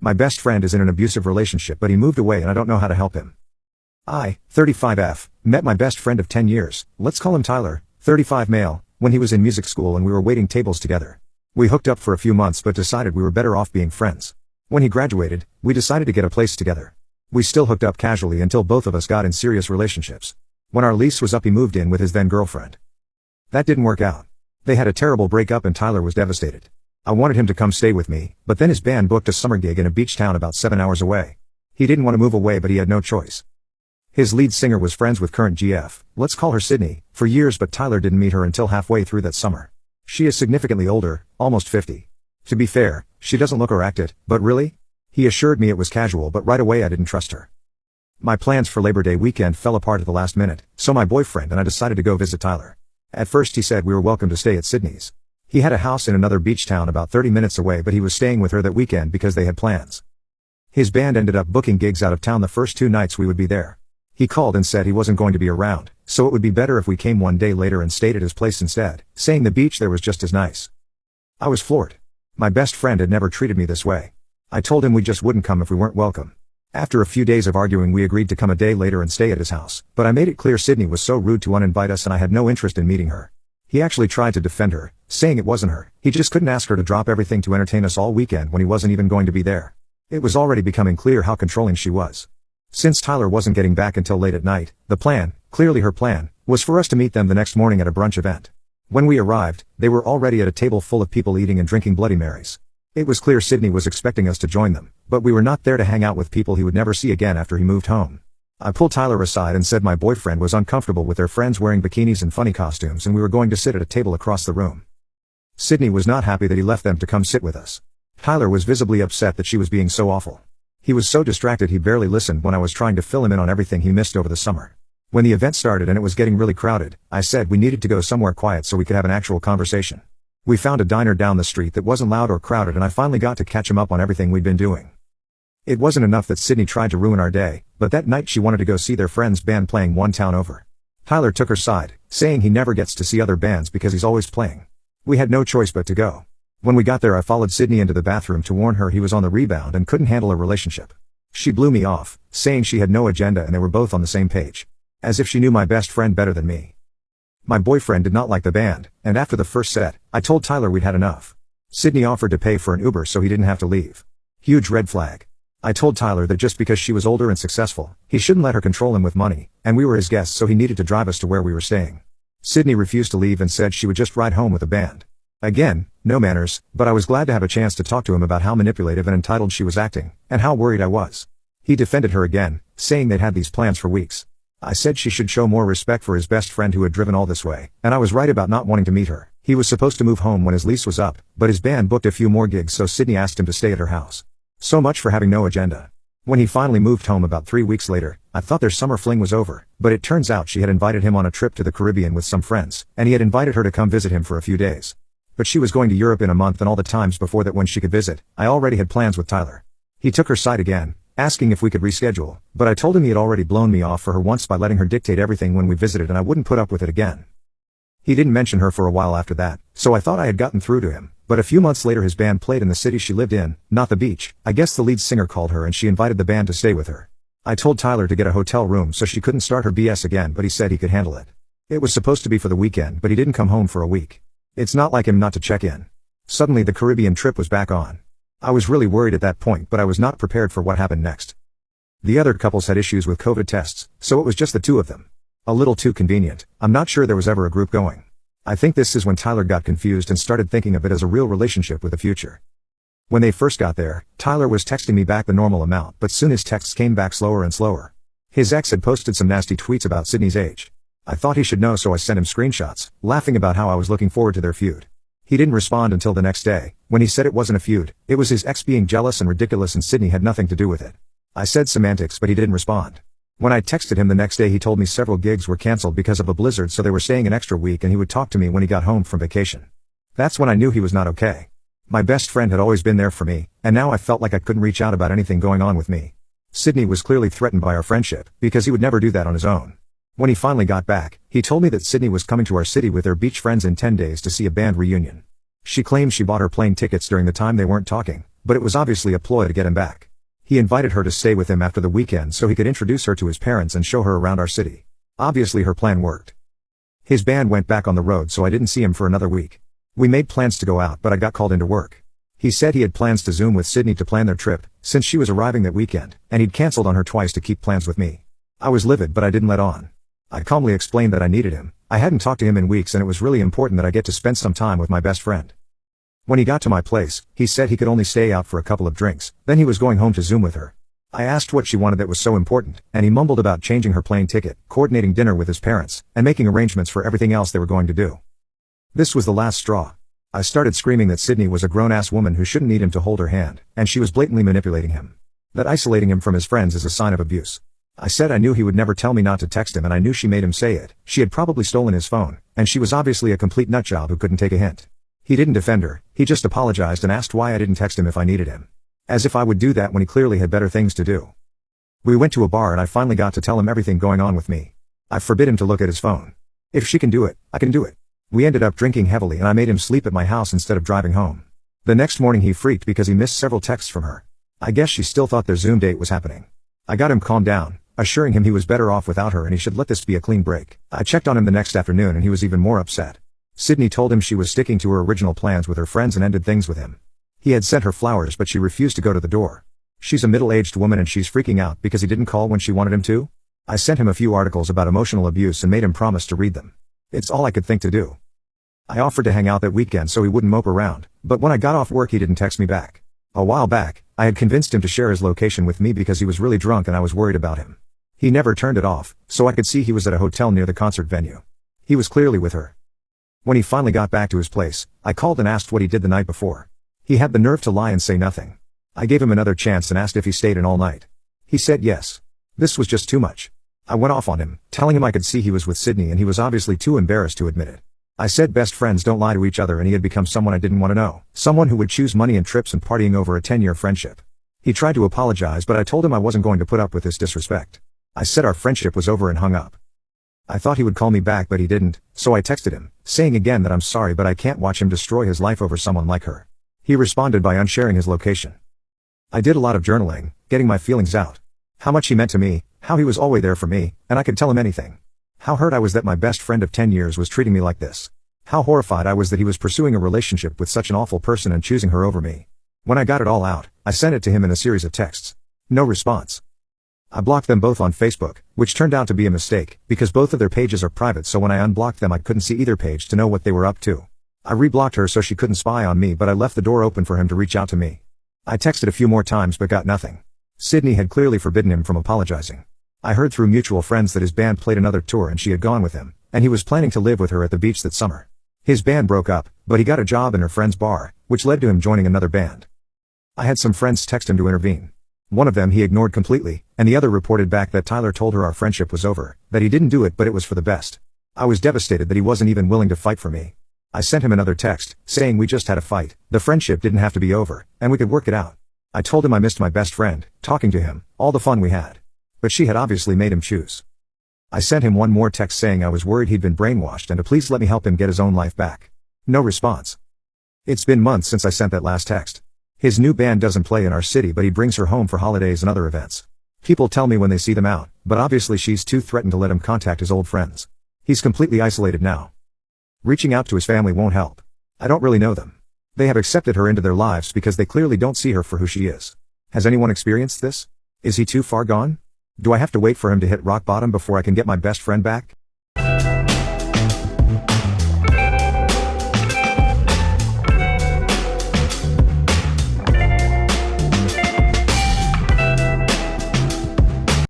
My best friend is in an abusive relationship but he moved away and I don't know how to help him. I, 35F, met my best friend of 10 years, let's call him Tyler, 35 male, when he was in music school and we were waiting tables together. We hooked up for a few months but decided we were better off being friends. When he graduated, we decided to get a place together. We still hooked up casually until both of us got in serious relationships. When our lease was up he moved in with his then girlfriend. That didn't work out. They had a terrible breakup and Tyler was devastated. I wanted him to come stay with me, but then his band booked a summer gig in a beach town about 7 hours away. He didn't want to move away but he had no choice. His lead singer was friends with current GF, let's call her Sydney, for years but Tyler didn't meet her until halfway through that summer. She is significantly older, almost 50. To be fair, she doesn't look or act it, but really? He assured me it was casual but right away I didn't trust her. My plans for Labor Day weekend fell apart at the last minute, so my boyfriend and I decided to go visit Tyler. At first he said we were welcome to stay at Sydney's. He had a house in another beach town about 30 minutes away but he was staying with her that weekend because they had plans. His band ended up booking gigs out of town the first 2 nights we would be there. He called and said he wasn't going to be around, so it would be better if we came one day later and stayed at his place instead, saying the beach there was just as nice. I was floored. My best friend had never treated me this way. I told him we just wouldn't come if we weren't welcome. After a few days of arguing we agreed to come a day later and stay at his house, but I made it clear Sydney was so rude to uninvite us and I had no interest in meeting her. He actually tried to defend her, saying it wasn't her, he just couldn't ask her to drop everything to entertain us all weekend when he wasn't even going to be there. It was already becoming clear how controlling she was. Since Tyler wasn't getting back until late at night, the plan, clearly her plan, was for us to meet them the next morning at a brunch event. When we arrived, they were already at a table full of people eating and drinking Bloody Marys. It was clear Sydney was expecting us to join them, but we were not there to hang out with people he would never see again after he moved home. I pulled Tyler aside and said my boyfriend was uncomfortable with their friends wearing bikinis and funny costumes and we were going to sit at a table across the room. Sydney was not happy that he left them to come sit with us. Tyler was visibly upset that she was being so awful. He was so distracted he barely listened when I was trying to fill him in on everything he missed over the summer. When the event started and it was getting really crowded, I said we needed to go somewhere quiet so we could have an actual conversation. We found a diner down the street that wasn't loud or crowded and I finally got to catch him up on everything we'd been doing. It wasn't enough that Sydney tried to ruin our day, but that night she wanted to go see their friend's band playing one town over. Tyler took her side, saying he never gets to see other bands because he's always playing. We had no choice but to go. When we got there I followed Sydney into the bathroom to warn her he was on the rebound and couldn't handle a relationship. She blew me off, saying she had no agenda and they were both on the same page. As if she knew my best friend better than me. My boyfriend did not like the band, and after the first set, I told Tyler we'd had enough. Sydney offered to pay for an Uber so he didn't have to leave. Huge red flag. I told Tyler that just because she was older and successful, he shouldn't let her control him with money, and we were his guests so he needed to drive us to where we were staying. Sydney refused to leave and said she would just ride home with the band. Again, no manners, but I was glad to have a chance to talk to him about how manipulative and entitled she was acting, and how worried I was. He defended her again, saying they'd had these plans for weeks. I said she should show more respect for his best friend who had driven all this way, and I was right about not wanting to meet her. He was supposed to move home when his lease was up, but his band booked a few more gigs so Sydney asked him to stay at her house. So much for having no agenda. When he finally moved home about 3 weeks later, I thought their summer fling was over, but it turns out she had invited him on a trip to the Caribbean with some friends, and he had invited her to come visit him for a few days. But she was going to Europe in a month and all the times before that when she could visit, I already had plans with Tyler. He took her side again, asking if we could reschedule, but I told him he had already blown me off for her once by letting her dictate everything when we visited and I wouldn't put up with it again. He didn't mention her for a while after that, so I thought I had gotten through to him, but a few months later his band played in the city she lived in, not the beach. I guess the lead singer called her and she invited the band to stay with her. I told Tyler to get a hotel room so she couldn't start her BS again but he said he could handle it. It was supposed to be for the weekend but he didn't come home for a week. It's not like him not to check in. Suddenly the Caribbean trip was back on. I was really worried at that point but I was not prepared for what happened next. The other couples had issues with COVID tests, so it was just the two of them. A little too convenient. I'm not sure there was ever a group going. I think this is when Tyler got confused and started thinking of it as a real relationship with a future. When they first got there, Tyler was texting me back the normal amount but soon his texts came back slower and slower. His ex had posted some nasty tweets about Sydney's age. I thought he should know so I sent him screenshots, laughing about how I was looking forward to their feud. He didn't respond until the next day, when he said it wasn't a feud, it was his ex being jealous and ridiculous and Sydney had nothing to do with it. I said semantics but he didn't respond. When I texted him the next day he told me several gigs were cancelled because of a blizzard so they were staying an extra week and he would talk to me when he got home from vacation. That's when I knew he was not okay. My best friend had always been there for me, and now I felt like I couldn't reach out about anything going on with me. Sydney was clearly threatened by our friendship, because he would never do that on his own. When he finally got back, he told me that Sydney was coming to our city with their beach friends in 10 days to see a band reunion. She claimed she bought her plane tickets during the time they weren't talking, but it was obviously a ploy to get him back. He invited her to stay with him after the weekend so he could introduce her to his parents and show her around our city. Obviously her plan worked. His band went back on the road so I didn't see him for another week. We made plans to go out but I got called into work. He said he had plans to Zoom with Sydney to plan their trip, since she was arriving that weekend, and he'd cancelled on her twice to keep plans with me. I was livid but I didn't let on. I calmly explained that I needed him. I hadn't talked to him in weeks and it was really important that I get to spend some time with my best friend. When he got to my place, he said he could only stay out for a couple of drinks, then he was going home to Zoom with her. I asked what she wanted that was so important, and he mumbled about changing her plane ticket, coordinating dinner with his parents, and making arrangements for everything else they were going to do. This was the last straw. I started screaming that Sydney was a grown-ass woman who shouldn't need him to hold her hand, and she was blatantly manipulating him. That isolating him from his friends is a sign of abuse. I said I knew he would never tell me not to text him and I knew she made him say it. She had probably stolen his phone, and she was obviously a complete nutjob who couldn't take a hint. He didn't defend her, he just apologized and asked why I didn't text him if I needed him. As if I would do that when he clearly had better things to do. We went to a bar and I finally got to tell him everything going on with me. I forbid him to look at his phone. If she can do it, I can do it. We ended up drinking heavily and I made him sleep at my house instead of driving home. The next morning he freaked because he missed several texts from her. I guess she still thought their Zoom date was happening. I got him calmed down, assuring him he was better off without her and he should let this be a clean break. I checked on him the next afternoon and he was even more upset. Sydney told him she was sticking to her original plans with her friends and ended things with him. He had sent her flowers but she refused to go to the door. She's a middle-aged woman and she's freaking out because he didn't call when she wanted him to? I sent him a few articles about emotional abuse and made him promise to read them. It's all I could think to do. I offered to hang out that weekend so he wouldn't mope around, but when I got off work he didn't text me back. A while back, I had convinced him to share his location with me because he was really drunk and I was worried about him. He never turned it off, so I could see he was at a hotel near the concert venue. He was clearly with her. When he finally got back to his place, I called and asked what he did the night before. He had the nerve to lie and say nothing. I gave him another chance and asked if he stayed in all night. He said yes. This was just too much. I went off on him, telling him I could see he was with Sydney and he was obviously too embarrassed to admit it. I said best friends don't lie to each other and he had become someone I didn't want to know. Someone who would choose money and trips and partying over a 10-year friendship. He tried to apologize but I told him I wasn't going to put up with this disrespect. I said our friendship was over and hung up. I thought he would call me back but he didn't, so I texted him, saying again that I'm sorry but I can't watch him destroy his life over someone like her. He responded by unsharing his location. I did a lot of journaling, getting my feelings out. How much he meant to me, how he was always there for me, and I could tell him anything. How hurt I was that my best friend of 10 years was treating me like this. How horrified I was that he was pursuing a relationship with such an awful person and choosing her over me. When I got it all out, I sent it to him in a series of texts. No response. I blocked them both on Facebook, which turned out to be a mistake, because both of their pages are private so when I unblocked them I couldn't see either page to know what they were up to. I reblocked her so she couldn't spy on me but I left the door open for him to reach out to me. I texted a few more times but got nothing. Sydney had clearly forbidden him from apologizing. I heard through mutual friends that his band played another tour and she had gone with him, and he was planning to live with her at the beach that summer. His band broke up, but he got a job in her friend's bar, which led to him joining another band. I had some friends text him to intervene. One of them he ignored completely, and the other reported back that Tyler told her our friendship was over, that he didn't do it but it was for the best. I was devastated that he wasn't even willing to fight for me. I sent him another text, saying we just had a fight, the friendship didn't have to be over, and we could work it out. I told him I missed my best friend, talking to him, all the fun we had. But she had obviously made him choose. I sent him one more text saying I was worried he'd been brainwashed and to please let me help him get his own life back. No response. It's been months since I sent that last text. His new band doesn't play in our city but he brings her home for holidays and other events. People tell me when they see them out, but obviously she's too threatened to let him contact his old friends. He's completely isolated now. Reaching out to his family won't help. I don't really know them. They have accepted her into their lives because they clearly don't see her for who she is. Has anyone experienced this? Is he too far gone? Do I have to wait for him to hit rock bottom before I can get my best friend back?